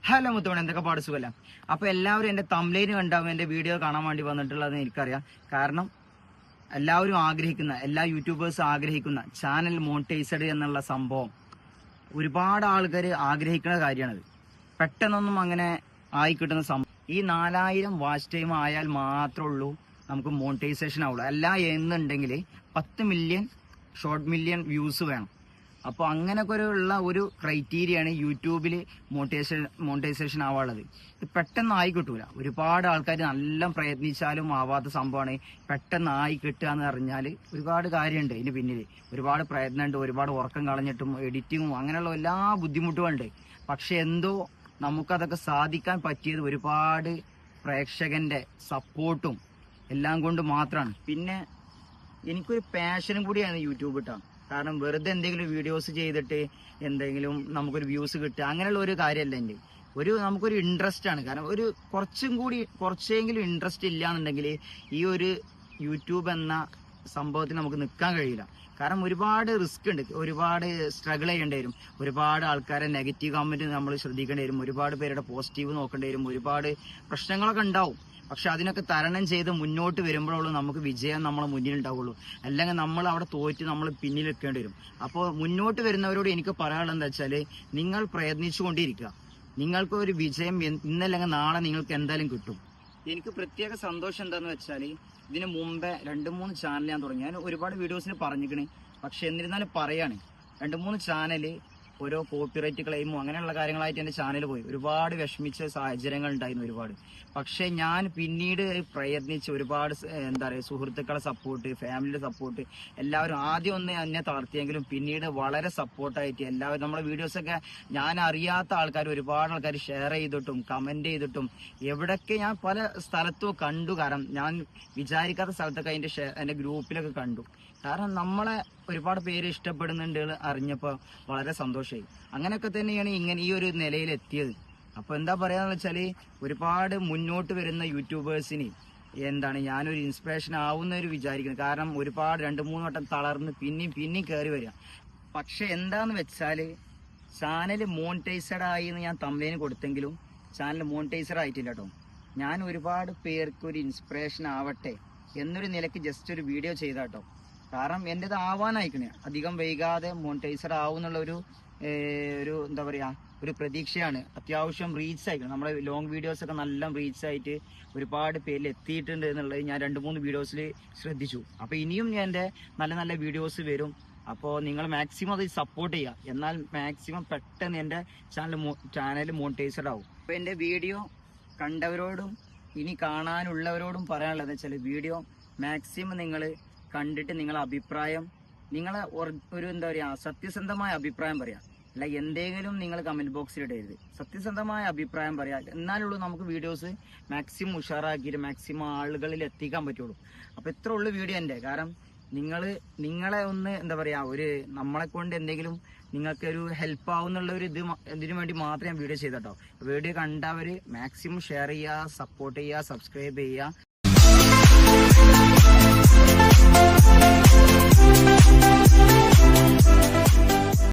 Hello മുത്തോണം, എന്തൊക്കെ പാട് സുഖമല്ല. അപ്പോൾ എല്ലാവരും എൻ്റെ തംബ്നെയില് കണ്ടാവും എൻ്റെ വീഡിയോ കാണാൻ വേണ്ടി വന്നിട്ടുള്ളതെന്ന് എനിക്കറിയാം. കാരണം എല്ലാവരും ആഗ്രഹിക്കുന്ന, എല്ലാ യൂട്യൂബേഴ്സും ആഗ്രഹിക്കുന്ന ചാനൽ മോണിറ്റൈസ്ഡ് എന്നുള്ള സംഭവം ഒരുപാട് ആൾക്കാർ ആഗ്രഹിക്കുന്ന കാര്യമാണത്. പെട്ടെന്നൊന്നും അങ്ങനെ ആയി കിട്ടുന്ന സംഭവം. ഈ 4000 വാച്ച് ടൈം ആയാൽ മാത്രമേ ഉള്ളൂ നമുക്ക് മോണിറ്റൈസേഷൻ ആവുള്ളൂ. അല്ല എന്നുണ്ടെങ്കിൽ 10 മില്യൺ ഷോർട്ട് മില്യൺ വ്യൂസ് വേണം. അപ്പോൾ അങ്ങനെയൊക്കെ ഉള്ള ഒരു ക്രൈറ്റീരിയയാണ് യൂട്യൂബിൽ മോണിറ്റൈസേഷൻ ആവാനുള്ളത്. ഇത് പെട്ടെന്ന് ആയി കിട്ടൂല. ഒരുപാട് ആൾക്കാർ നല്ല പ്രയത്നിച്ചാലും ആവാത്ത സംഭവമാണ്. പെട്ടെന്ന് ആയി കിട്ടുക എന്ന് പറഞ്ഞാൽ ഒരുപാട് കാര്യമുണ്ട് ഇതിന് പിന്നിൽ. ഒരുപാട് പ്രയത്നമുണ്ട്, ഒരുപാട് ഉറക്കം കളഞ്ഞിട്ടും എഡിറ്റിങ്ങും അങ്ങനെയുള്ള എല്ലാ ബുദ്ധിമുട്ടുകളുണ്ട്. പക്ഷെ എന്തോ നമുക്കതൊക്കെ സാധിക്കാൻ പറ്റിയത് ഒരുപാട് പ്രേക്ഷകന്റെ സപ്പോർട്ടും എല്ലാം കൊണ്ട് മാത്രമാണ്. പിന്നെ എനിക്കൊരു പാഷനും കൂടിയാണ് യൂട്യൂബ് കിട്ടാൻ. കാരണം വെറുതെ എന്തെങ്കിലും വീഡിയോസ് ചെയ്തിട്ട് എന്തെങ്കിലും നമുക്കൊരു വ്യൂസ് കിട്ടുക അങ്ങനെയുള്ള ഒരു കാര്യമല്ല. എൻ്റെ നമുക്കൊരു ഇൻട്രസ്റ്റ് ആണ്. കാരണം കുറച്ചെങ്കിലും ഇൻട്രസ്റ്റ് ഇല്ലാന്നുണ്ടെങ്കിൽ ഈ ഒരു യൂട്യൂബ് എന്ന സംഭവത്തിൽ നമുക്ക് നിൽക്കാൻ കഴിയില്ല. കാരണം ഒരുപാട് റിസ്ക് ഉണ്ട്, ഒരുപാട് സ്ട്രഗിൾ ചെയ്യേണ്ടി വരും, ഒരുപാട് ആൾക്കാരെ നെഗറ്റീവ് കമന്റ് നമ്മൾ ശ്രദ്ധിക്കേണ്ടി വരും, ഒരുപാട് പേരുടെ പോസിറ്റീവ് നോക്കേണ്ടി വരും, ഒരുപാട് പ്രശ്നങ്ങളൊക്കെ ഉണ്ടാവും. പക്ഷെ അതിനൊക്കെ തരണം ചെയ്ത് മുന്നോട്ട് വരുമ്പോഴുള്ളൂ നമുക്ക് വിജയം നമ്മളെ മുന്നിൽ ഉണ്ടാവുള്ളൂ. അല്ലെങ്കിൽ നമ്മൾ അവിടെ തോറ്റ് നമ്മൾ പിന്നിൽ നിൽക്കേണ്ടി വരും. അപ്പോൾ മുന്നോട്ട് വരുന്നവരോട് എനിക്ക് പറയാനുള്ളത് എന്താ വെച്ചാൽ, നിങ്ങൾ പ്രയത്നിച്ചുകൊണ്ടിരിക്കുക. നിങ്ങൾക്ക് ഒരു വിജയം ഇന്നല്ലെങ്കിൽ നാളെ നിങ്ങൾക്ക് എന്തായാലും കിട്ടും. എനിക്ക് പ്രത്യേക സന്തോഷം എന്താന്ന് വെച്ചാൽ, ഇതിന് മുമ്പേ 2-3 ചാനൽ ഞാൻ തുടങ്ങി. ഞാൻ ഒരുപാട് വീഡിയോസിന് പറഞ്ഞിരിക്കണേ. പക്ഷെ എന്നിരുന്നാലും പറയാണ്, 2-3 ചാനല് ഓരോ കോപ്പിറൈറ്റ് ക്ലെയിമും അങ്ങനെയുള്ള കാര്യങ്ങളായിട്ട് എൻ്റെ ചാനൽ പോയി. ഒരുപാട് വിഷമിച്ച സാഹചര്യങ്ങൾ ഉണ്ടായിരുന്നു ഒരുപാട്. പക്ഷെ ഞാൻ പിന്നീട് പ്രയത്നിച്ച് ഒരുപാട് സുഹൃത്തുക്കളെ സപ്പോർട്ട്, ഫാമിലിയുടെ സപ്പോർട്ട്, എല്ലാവരും ആദ്യം ഒന്ന് എന്നെ തളർത്തിയെങ്കിലും പിന്നീട് വളരെ സപ്പോർട്ടായിട്ട് എല്ലാവരും നമ്മുടെ വീഡിയോസൊക്കെ ഞാൻ അറിയാത്ത ആൾക്കാർ, ഒരുപാട് ആൾക്കാർ ഷെയർ ചെയ്തിട്ടും കമന്റ് ചെയ്തിട്ടും എവിടൊക്കെ ഞാൻ പല സ്ഥലത്തും കണ്ടു. കാരണം ഞാൻ വിചാരിക്കാത്ത സ്ഥലത്തൊക്കെ എൻ്റെ ഗ്രൂപ്പിലൊക്കെ കണ്ടു. കാരണം നമ്മളെ ഒരുപാട് പേര് ഇഷ്ടപ്പെടുന്നുണ്ട് അറിഞ്ഞപ്പോൾ വളരെ സന്തോഷമായി. അങ്ങനെയൊക്കെ തന്നെയാണ് ഇങ്ങനെ ഈ ഒരു നിലയിൽ എത്തിയത്. അപ്പോൾ എന്താ പറയാന്ന് വെച്ചാൽ, ഒരുപാട് മുന്നോട്ട് വരുന്ന യൂട്യൂബേഴ്സിന് ഞാനൊരു ഇൻസ്പിറേഷൻ ആവുന്നവർ വിചാരിക്കുന്നു. കാരണം ഒരുപാട് 2-3 വട്ടം തളർന്ന് പിന്നെയും കയറി വരിക. പക്ഷെ എന്താന്ന് വെച്ചാൽ, ചാനൽ മോണിറ്റൈസ്ഡ് ആയി എന്ന് ഞാൻ തംബ്നെയില് കൊടുത്തെങ്കിലും ചാനൽ മോണിറ്റൈസ്ഡ് ആയിട്ടില്ല കേട്ടോ. ഞാൻ ഒരുപാട് പേർക്ക് ഒരു ഇൻസ്പിറേഷൻ ആവട്ടെ എന്നൊരു നിലയ്ക്ക് ജസ്റ്റ് ഒരു വീഡിയോ ചെയ്താട്ടോ. കാരണം എൻ്റെത് ആവാനായിക്കണേ, അധികം വൈകാതെ മോണിറ്റൈസർ ആവുന്നുള്ള ഒരു എന്താ പറയാ ഒരു പ്രതീക്ഷയാണ്. അത്യാവശ്യം റീച്ച് ആയിക്കണം. നമ്മുടെ ലോങ് വീഡിയോസ് ഒക്കെ നല്ല റീച്ച് ആയിട്ട് ഒരുപാട് പേരിൽ എത്തിയിട്ടുണ്ട് എന്നുള്ളത് ഞാൻ 2-3 വീഡിയോസിൽ ശ്രദ്ധിച്ചു. അപ്പൊ ഇനിയും എൻ്റെ നല്ല നല്ല വീഡിയോസ് വരും. അപ്പോൾ നിങ്ങൾ മാക്സിമം അത് സപ്പോർട്ട് ചെയ്യുക. എന്നാൽ മാക്സിമം പെട്ടെന്ന് എൻ്റെ ചാനൽ മോണിറ്റൈസഡ് ആവും. അപ്പോൾ എൻ്റെ വീഡിയോ കണ്ടവരോടും ഇനി കാണാനുള്ളവരോടും പറയാനുള്ളത് വെച്ചാൽ, വീഡിയോ മാക്സിമം നിങ്ങൾ കണ്ടിട്ട് നിങ്ങളെ അഭിപ്രായം, നിങ്ങളെ ഒരു എന്താ പറയുക സത്യസന്ധമായ അഭിപ്രായം പറയാം. അല്ല എന്തെങ്കിലും നിങ്ങൾ കമന്റ് ബോക്സിൽ ഇടരുത്. സത്യസന്ധമായ അഭിപ്രായം പറയാം. എന്നാലുള്ളൂ നമുക്ക് വീഡിയോസ് മാക്സിമം ഉഷാറാക്കിയിട്ട് മാക്സിമം ആളുകളിൽ എത്തിക്കാൻ പറ്റുള്ളൂ. അപ്പോൾ ഇത്ര ഉള്ളു വീഡിയോ എൻ്റെ. കാരണം നിങ്ങളെ ഒന്ന് എന്താ പറയുക, ഒരു നമ്മളെ കൊണ്ട് എന്തെങ്കിലും നിങ്ങൾക്ക് ഒരു ഹെൽപ്പ് ആവുന്നുള്ള ഒരു ഇതിനു വേണ്ടി മാത്രമേ ഞാൻ വീഡിയോ ചെയ്തോ. വീഡിയോ കണ്ടവർ മാക്സിമം ഷെയർ ചെയ്യുക, സപ്പോർട്ട് ചെയ്യുക, സബ്സ്ക്രൈബ് ചെയ്യുക.